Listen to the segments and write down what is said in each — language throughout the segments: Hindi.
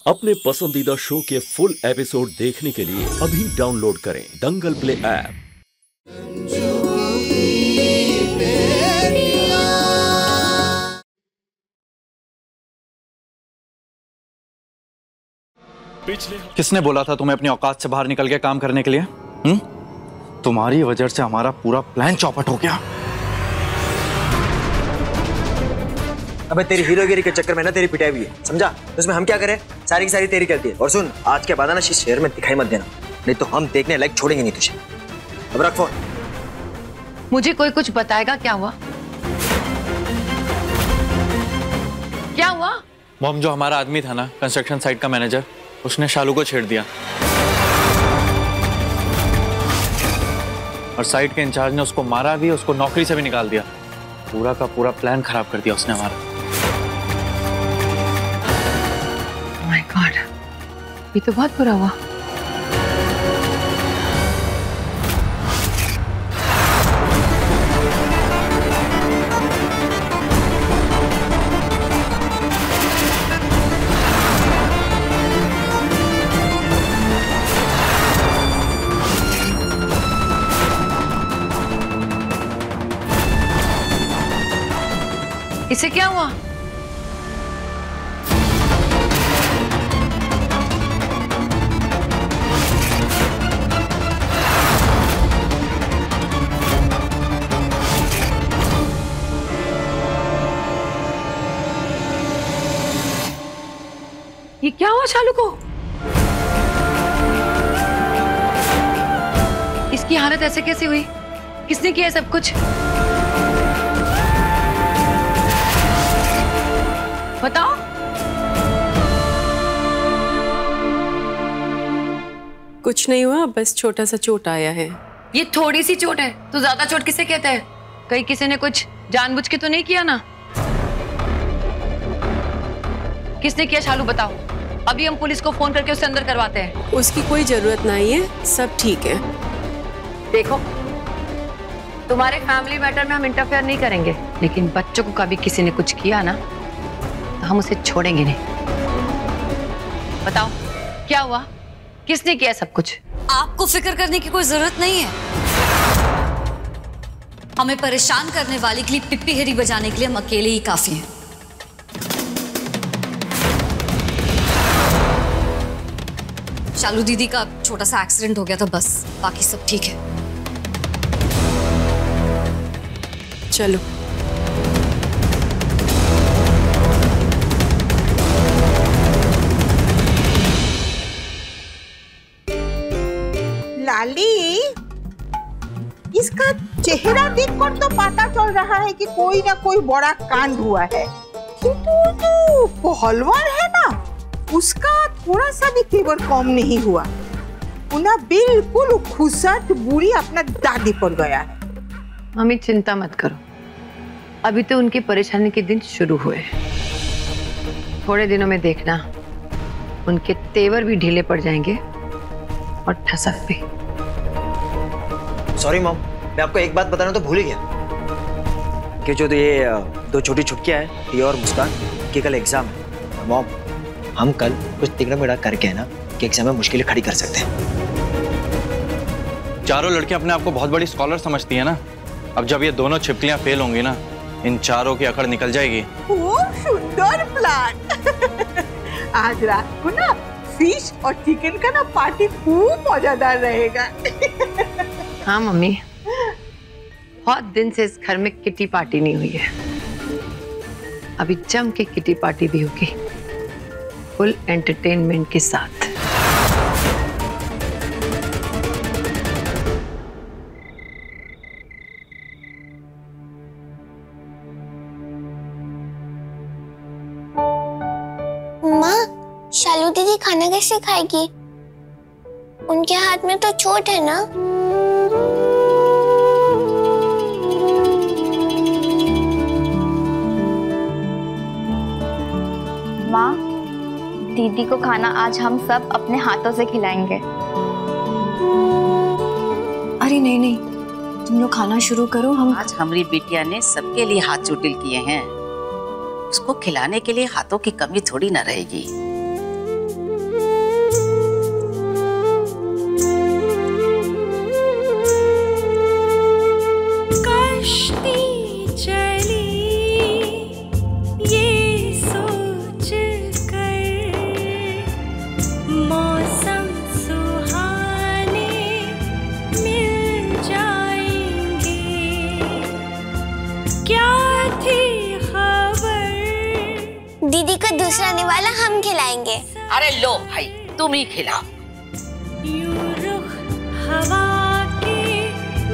अपने पसंदीदा शो के फुल एपिसोड देखने के लिए अभी डाउनलोड करें दंगल प्ले ऐप। किसने बोला था तुम्हें अपनी औकात से बाहर निकल के काम करने के लिए? तुम्हारी वजह से हमारा पूरा प्लान चौपट हो गया। अबे तेरी हीरोगिरी के चक्कर में ना तेरी पिटाई हुई है, समझा? तो इसमें हम क्या करें? सारी की सारी तेरी गलती है। और सुन, आज के बाद ना इस शहर में दिखाई मत देना, नहीं तो हम देखने लायक छोड़ेंगे नहीं तुझे। अब रख फोन। मुझे कोई कुछ बताएगा क्या हुआ? क्या हुआ? मॉम, जो हमारा आदमी था ना, कंस्ट्रक्शन साइट का मैनेजर, उसने शालू को छेड़ दिया और साइट के इंचार्ज ने उसको मारा भी, उसको नौकरी से भी निकाल दिया। पूरा का पूरा प्लान खराब कर दिया उसने हमारा। माय गॉड, ये तो बहुत बुरा हुआ। इसे क्या हुआ? ये क्या हुआ शालू को? इसकी हालत ऐसे कैसे हुई? किसने किया सब कुछ? बताओ। कुछ नहीं हुआ, बस छोटा सा चोट आया है। ये थोड़ी सी चोट है तो ज्यादा चोट किसे कहते हैं? कहीं किसी ने कुछ जानबूझ के तो नहीं किया ना? किसने किया शालू, बताओ। अभी हम पुलिस को फोन करके उसे अंदर करवाते हैं। उसकी कोई जरूरत नहीं है, सब ठीक है। देखो, तुम्हारे फैमिली मैटर में हम इंटरफेयर नहीं करेंगे, लेकिन बच्चों को कभी किसी ने कुछ किया ना तो हम उसे छोड़ेंगे नहीं। बताओ क्या हुआ? किसने किया सब कुछ? आपको फिक्र करने की कोई जरूरत नहीं है। हमें परेशान करने वाले के लिए पिप्पी हेरी बजाने के लिए हम अकेले ही काफी हैं। शालू दीदी का छोटा सा एक्सीडेंट हो गया था, बस, बाकी सब ठीक है। चलो। लाली, इसका चेहरा देखकर तो पता चल रहा है कि कोई ना कोई बड़ा कांड हुआ है, किंतु जो पहलवान है ना, उसका थोड़ा सा भी तेवर कम नहीं हुआ। उन्हें बिल्कुल खुशट बुरी अपना दादी पर गया है। मम्मी चिंता मत करो, अभी तो उनकी परेशानी के दिन शुरू हुए। थोड़े दिनों में देखना, उनके तेवर भी ढीले पड़ जाएंगे और ठसक भी। सॉरी मॉम, मैं आपको एक बात बताना तो भूल ही गया कि जो ये दो छोटी छुटकियां हैं, ये और मुस्कान, कि कल एग्जाम है। मॉम, हम कल कुछ तिगड़ा मिड़ा करके है ना कि एग्जाम में मुश्किलें खड़ी कर सकते हैं। चारों लड़कियां अपने आप को बहुत बड़ी स्कॉलर समझती है ना। अब जब ये दोनों छिपकलियां फेल होंगी ना, इन चारों की अकड़ निकल जाएगी। खूब सुंदर प्लान। आज रात को ना फिश और चिकन का ना पार्टी खूब मजेदार रहेगा। हाँ मम्मी, बहुत दिन से इस घर में किटी पार्टी नहीं हुई है। अभी जम के किटी पार्टी भी होगी, फुल एंटरटेनमेंट के साथ। माँ, शालू दीदी खाना कैसे खाएगी? उनके हाथ में तो चोट है ना। माँ, दीदी को खाना आज हम सब अपने हाथों से खिलाएंगे। अरे नहीं नहीं, तुम लोग खाना शुरू करो। हम आज हमारी बिटिया ने सबके लिए हाथ चोटिल किए हैं, उसको खिलाने के लिए हाथों की कमी थोड़ी ना रहेगी। दूसरा निवाला हम खिलाएंगे। अरे लो भाई, तुम ही खिलाओ। हवा के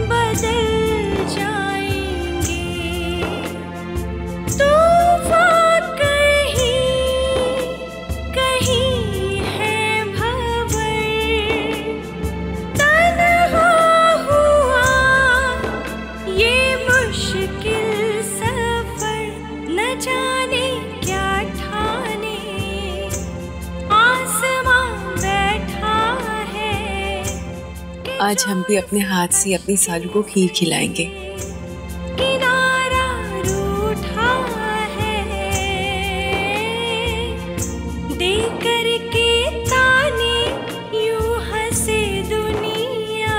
बदल जाएंगे, तूफान कहीं है भंवर, तन्हा हुआ ये मुश्किल सफर, न जाने क्या ठाने आसमां बैठा है। आज हम भी अपने हाथ से अपनी सालू को खीर खिलाएंगे। किनारा रूठा है, देख कर के ताने यूं हंसे दुनिया।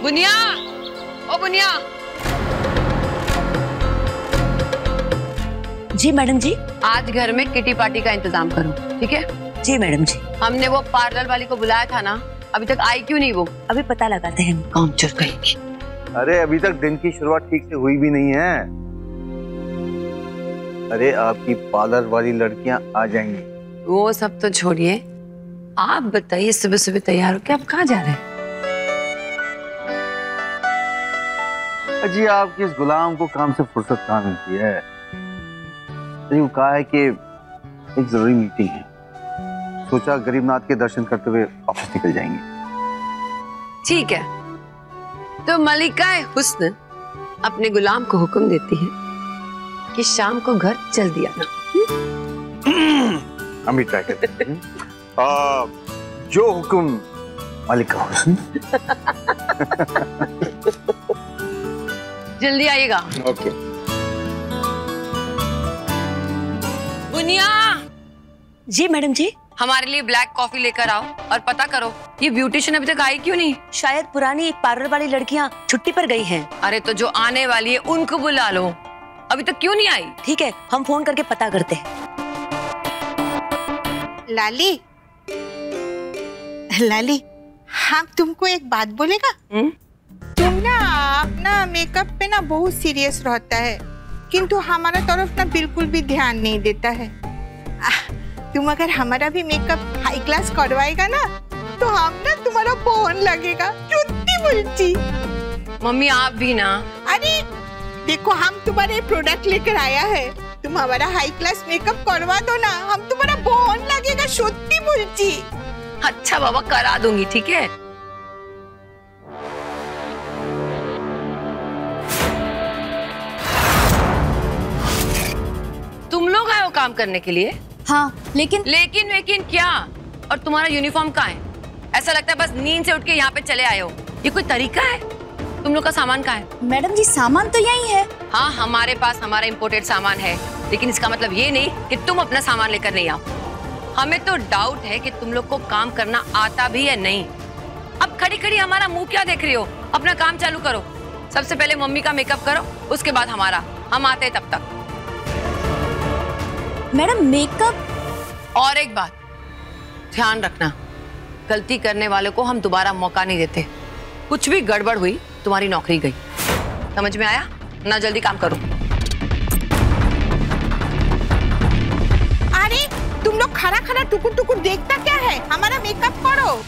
बुनिया, ओ बुनिया। जी मैडम जी। आज घर में किटी पार्टी का इंतजाम करो, ठीक है? जी मैडम जी। हमने वो पार्लर वाली को बुलाया था ना, अभी तक आई क्यों नहीं वो? अभी पता लगाते हैं। काम चोर कहेगी। अरे अभी तक दिन की शुरुआत ठीक से हुई भी नहीं है। अरे आपकी पार्लर वाली लड़कियां आ जाएंगी। वो सब तो छोड़िए, आप बताइए सुबह सुबह तैयार होके आप कहाँ जा रहे हैं? जी आपके इस गुलाम को काम से फुर्सत कहाँ मिलती है। तो कहा है कि एक जरूरी मीटिंग है, सोचा गरीबनाथ के दर्शन करते हुए ऑफिस निकल जाएंगे। ठीक है, तो मलिका हुस्न अपने गुलाम को हुक्म देती है कि शाम को घर जल्दी आना। हम भी ट्राई करते हैं। जो हुक्म मलिका हुस्न। जल्दी आइएगा। ओके। बुनिया। जी मैडम जी। हमारे लिए ब्लैक कॉफी लेकर आओ और पता करो ये ब्यूटिशियन अभी तक आई क्यों नहीं? शायद पुरानी पार्लर वाली लड़कियां छुट्टी पर गई हैं। अरे तो जो आने वाली है उनको बुला लो, अभी तक क्यों नहीं आई? ठीक है, हम फोन करके पता करते हैं। लाली, लाली, हम तुमको एक बात बोलेगा? तुम ना अपना मेकअप पे ना बहुत सीरियस रहता है, किंतु हमारा तरफ ना बिल्कुल भी ध्यान नहीं देता है। तुम अगर हमारा भी मेकअप हाई क्लास करवाएगा ना, तो हम ना तुम्हारा फोन लगेगा। चुत्ती बुलची। मम्मी आप भी ना। अरे देखो, हम तुम्हारे प्रोडक्ट लेकर आया है, तुम हमारा हाई क्लास मेकअप करवा दो ना, हम तुम्हारा फोन लगेगा। चुत्ती बुलची। अच्छा बाबा, करा दूंगी, ठीक है? तुम लोग आए हो काम करने के लिए? हाँ, लेकिन क्या? और तुम्हारा यूनिफॉर्म कहाँ है? ऐसा लगता है बस नींद से उठ के यहाँ पे चले आए हो। ये कोई तरीका है? तुम लोग का सामान कहाँ है? मैडम जी, सामान तो यही है। हाँ, हमारे पास हमारा इम्पोर्टेड सामान है, लेकिन इसका मतलब ये नहीं कि तुम अपना सामान लेकर नहीं आओ। हमें तो डाउट है कि तुम लोग को काम करना आता भी है नहीं। अब खड़ी खड़ी हमारा मुंह क्या देख रही हो? अपना काम चालू करो। सबसे पहले मम्मी का मेकअप करो, उसके बाद हमारा। हम आते हैं तब तक। Madam makeup. और एक बात ध्यान रखना, गलती करने वाले को हम दोबारा मौका नहीं देते। कुछ भी गड़बड़ हुई, तुम्हारी नौकरी गई। समझ में आया ना? जल्दी काम करो। अरे तुम लोग खड़ा खड़ा टुकुर टुकुर देखता क्या है? हमारा मेकअप करो।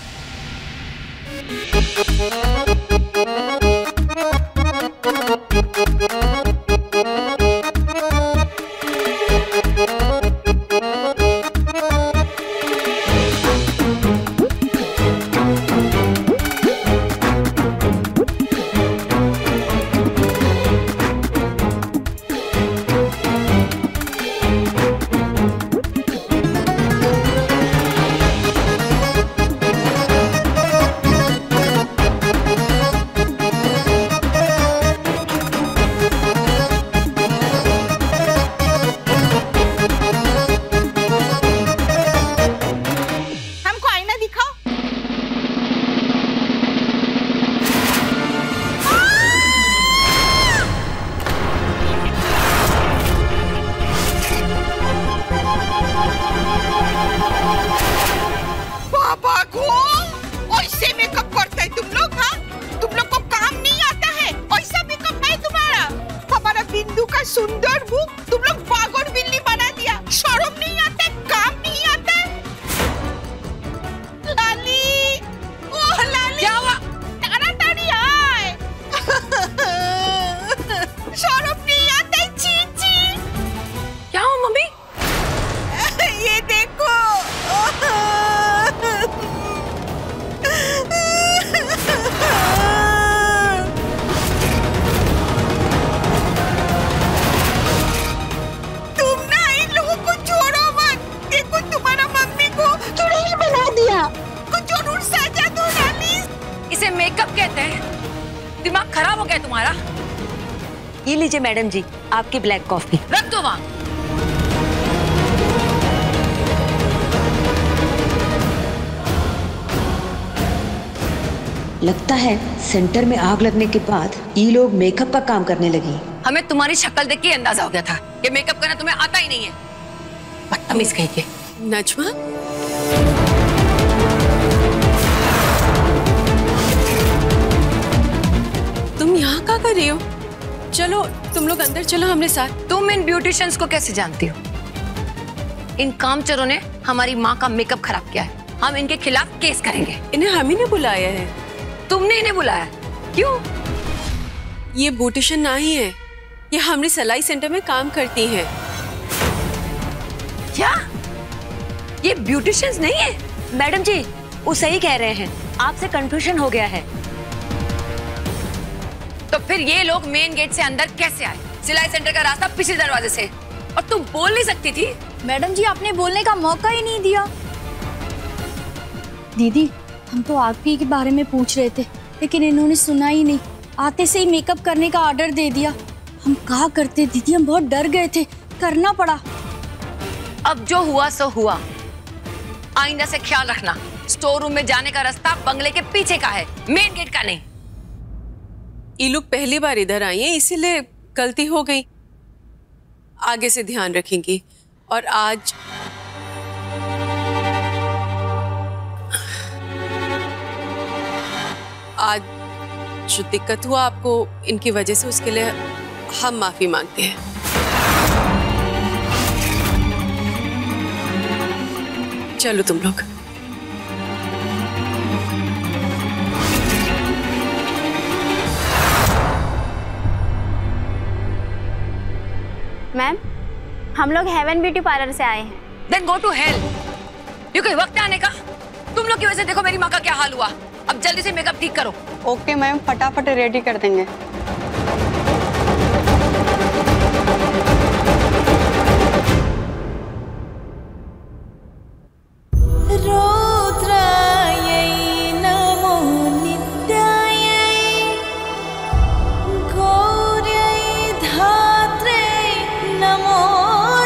लीजिए मैडम जी, आपकी ब्लैक कॉफी। रख दो वहां। लगता है सेंटर में आग लगने के बाद ये लोग मेकअप का काम करने लगी। हमें तुम्हारी शक्ल देख के अंदाजा हो गया था कि मेकअप करना तुम्हें आता ही नहीं है। बदतमीज कहीं के। नजमा, तुम यहाँ क्या कर रही हो? चलो तुम लोग अंदर चलो हमारे साथ। तुम इन ब्यूटिशियंस को कैसे जानती हो? इन कामचोरों ने हमारी माँ का मेकअप खराब किया है। हम इनके खिलाफ केस करेंगे। इन्हें हम ही ने बुलाया है। तुमने इन्हें बुलाया? क्यों? ये ब्यूटिशियन नहीं है, ये हमारी सिलाई सेंटर में काम करती है। क्या ये ब्यूटिशियंस नहीं है? मैडम जी वो सही कह रहे हैं, आपसे कंफ्यूजन हो गया है। तो फिर ये लोग मेन गेट से अंदर कैसे आए? सिलाई सेंटर का रास्ता पिछले दरवाजे से। और तुम बोल नहीं सकती थी? मैडम जी आपने बोलने का मौका ही नहीं दिया। दीदी हम तो आग के बारे में पूछ रहे थे, लेकिन इन्होंने सुना ही नहीं। आते से ही मेकअप करने का ऑर्डर दे दिया। हम क्या करते दीदी, हम बहुत डर गए थे, करना पड़ा। अब जो हुआ सो हुआ। आइंदा से ख्याल रखना, स्टोर रूम में जाने का रास्ता बंगले के पीछे का है, मेन गेट का नहीं। ये लोग पहली बार इधर आई हैं, इसीलिए गलती हो गई। आगे से ध्यान रखेंगी। और आज जो दिक्कत हुआ आपको इनकी वजह से, उसके लिए हम माफी मांगते हैं। चलो तुम लोग। मैम हम लोग हेवन ब्यूटी पार्लर से आए हैं। Then go to hell। ये कोई वक्त है आने का? तुम लोग की वजह से देखो मेरी माँ का क्या हाल हुआ। अब जल्दी से मेकअप ठीक करो। ओके मैम, फटाफट रेडी कर देंगे। रुद्रायै नमो नित्यायै गौर्यै धात्रे नमो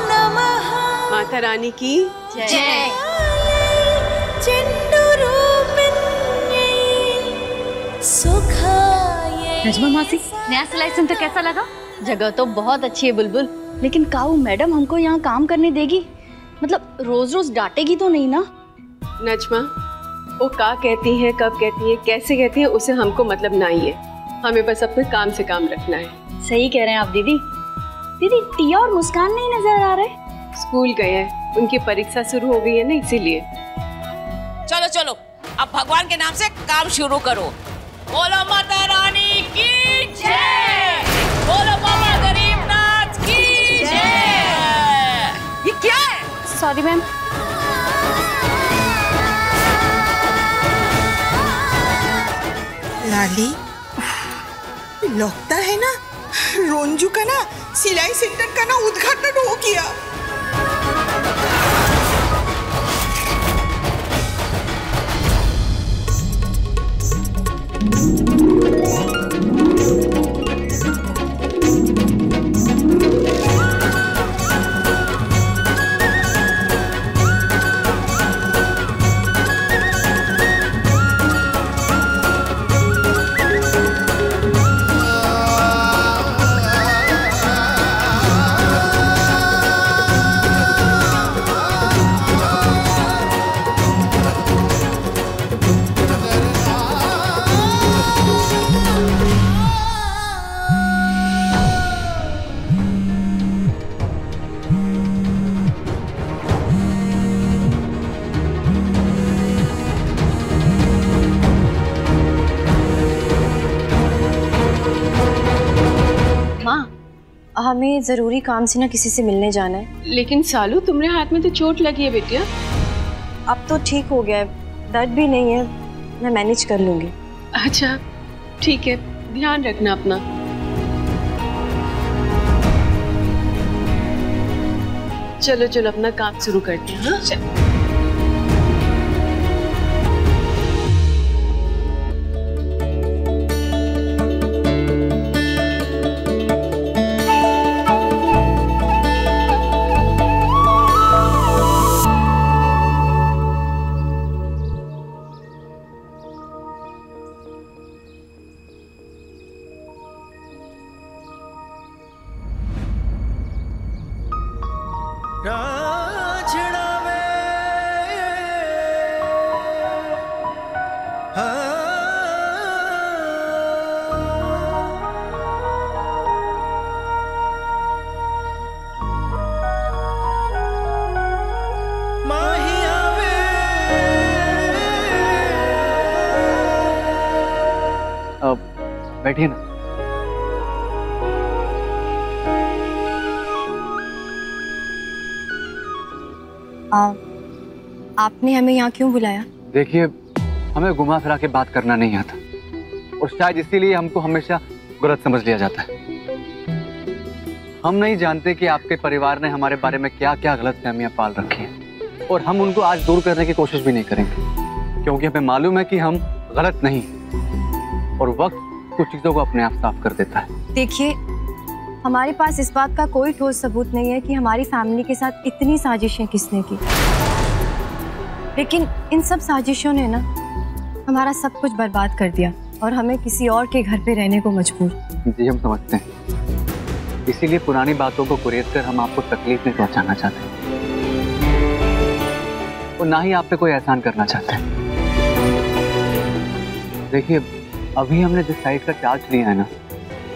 नमः। माता रानी की जय। नजमा मासी, नया सिलाई सेंटर कैसा लगा? जगह तो बहुत अच्छी है बुलबुल, लेकिन काऊ मैडम हमको यहाँ काम करने देगी? मतलब रोज रोज डांटेगी तो नहीं ना? नजमा वो क्या कहती है, कब कहती है, कैसे कहती है, उसे हमको मतलब नहीं है। हमें बस अपने काम से काम रखना है। सही कह रहे हैं आप दीदी। दीदी टिया और मुस्कान नहीं नजर आ रहे? स्कूल गए हैं, उनकी परीक्षा शुरू हो गई है ना, इसीलिए। चलो चलो अब भगवान के नाम से काम शुरू करो। बोलो माता रानी की जय। बोलो बाबा गरीबनाथ की जय। ये क्या है? Sorry ma'am. लाली, लगता है ना रोंजू का ना सिलाई सेंटर का ना उद्घाटन हो गया। हमें जरूरी काम से ना किसी से मिलने जाना है। लेकिन सालू तुम्हारे हाथ में तो चोट लगी है बेटिया। अब तो ठीक हो गया है, दर्द भी नहीं है, मैं मैनेज कर लूंगी। अच्छा ठीक है, ध्यान रखना अपना। चलो चलो अपना काम शुरू करते हैं। हाँ? बैठिए ना। आपने हमें यहाँ क्यों बुलाया? देखिए, हमें घुमा फिरा के बात करना नहीं आता और शायद इसीलिए हमको हमेशा गलत समझ लिया जाता है। हम नहीं जानते कि आपके परिवार ने हमारे बारे में क्या क्या गलतफहमियां पाल रखी हैं और हम उनको आज दूर करने की कोशिश भी नहीं करेंगे, क्योंकि हमें मालूम है कि हम गलत नहीं और वक्त कुछ चीजों को अपने आप साफ कर देता है। देखिए, हमारे पास इस बात का कोई ठोस सबूत नहीं है कि हमारी फैमिली के साथ इतनी साजिशें किसने की, लेकिन इन सब साजिशों ने ना हमारा सब कुछ बर्बाद कर दिया और हमें किसी और के घर पे रहने को मजबूर। जी हम समझते हैं, इसीलिए पुरानी बातों को कुरेद कर हम आपको तकलीफ नहीं पहुंचाना चाहते और ना ही आप पे कोई एहसान करना चाहते हैं। देखिए, अभी हमने जिस साइट का चार्ज लिया है ना,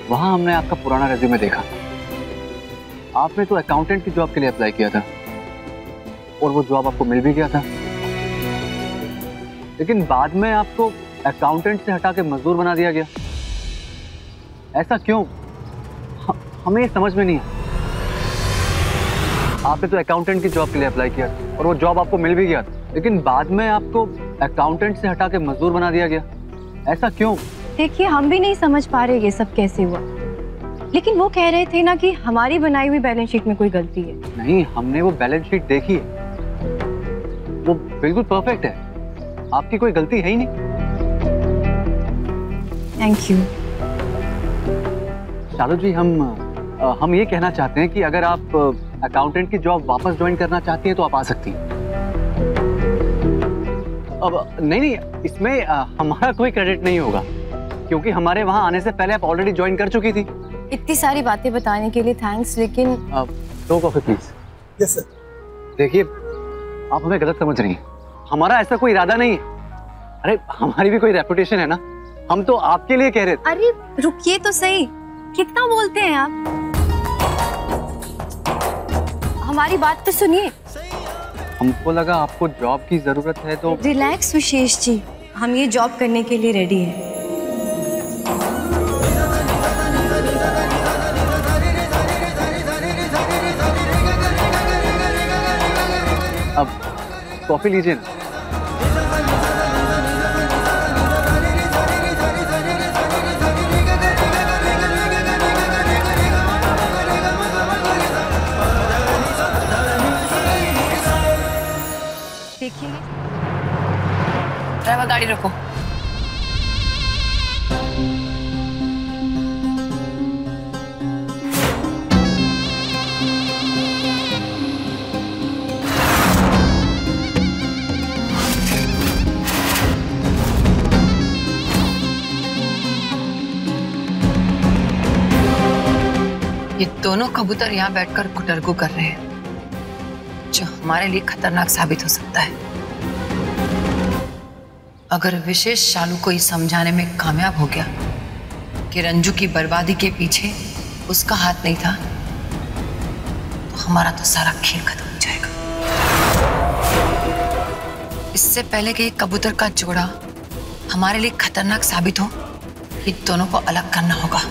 वहां हमने आपका पुराना रेज्यूमे देखा। आपने तो अकाउंटेंट की जॉब के लिए अप्लाई किया था और वो जॉब आपको मिल भी गया था, लेकिन बाद में आपको अकाउंटेंट से हटा के मजदूर बना दिया गया। ऐसा क्यों? हमें ये समझ में नहीं है। आपने तो अकाउंटेंट की जॉब के लिए अप्लाई किया और वो जॉब आपको मिल भी गया था, लेकिन बाद में आपको अकाउंटेंट से हटा के मजदूर बना दिया गया। ऐसा क्यों? देखिए, हम भी नहीं समझ पा रहे ये सब कैसे हुआ, लेकिन वो कह रहे थे ना कि हमारी बनाई हुई बैलेंस शीट में कोई गलती है। नहीं, हमने वो बैलेंस शीट देखी है, वो बिल्कुल परफेक्ट है, आपकी कोई गलती है ही नहीं। Thank you. शालू जी, हम ये कहना चाहते हैं कि अगर आप अकाउंटेंट की जॉब वापस ज्वाइन करना चाहती हैं तो आप आ सकती हैं। अब नहीं, इसमें हमारा कोई क्रेडिट नहीं होगा, क्योंकि हमारे वहां आने से पहले आप ऑलरेडी ज्वाइन कर चुकी थी। इतनी सारी बातें बताने के लिए थैंक्स, लेकिन 2 कॉफी प्लीज। Yes sir. देखिए, आप हमें गलत समझ रही हैं, हमारा ऐसा कोई इरादा नहीं है। अरे हमारी भी कोई रेपुटेशन है ना, हम तो आपके लिए कह रहे थे। अरे रुकिए तो सही, कितना बोलते हैं आप? हमारी बात तो सुनिए। हमको लगा आपको जॉब की जरूरत है तो। रिलैक्स विशेष जी, हम ये जॉब करने के लिए रेडी हैं। अब कॉफी लीजिए ना। देखिए, ड्राइवर गाड़ी रोको। ये दोनों कबूतर यहाँ बैठकर कुटरगू कर रहे हैं, जो हमारे लिए खतरनाक साबित हो सकता है। अगर विशेष शालू को ये समझाने में कामयाब हो गया कि रंजू की बर्बादी के पीछे उसका हाथ नहीं था, तो हमारा तो सारा खेल खत्म हो जाएगा। इससे पहले कि ये कबूतर का जोड़ा हमारे लिए खतरनाक साबित हो, ये दोनों को अलग करना होगा।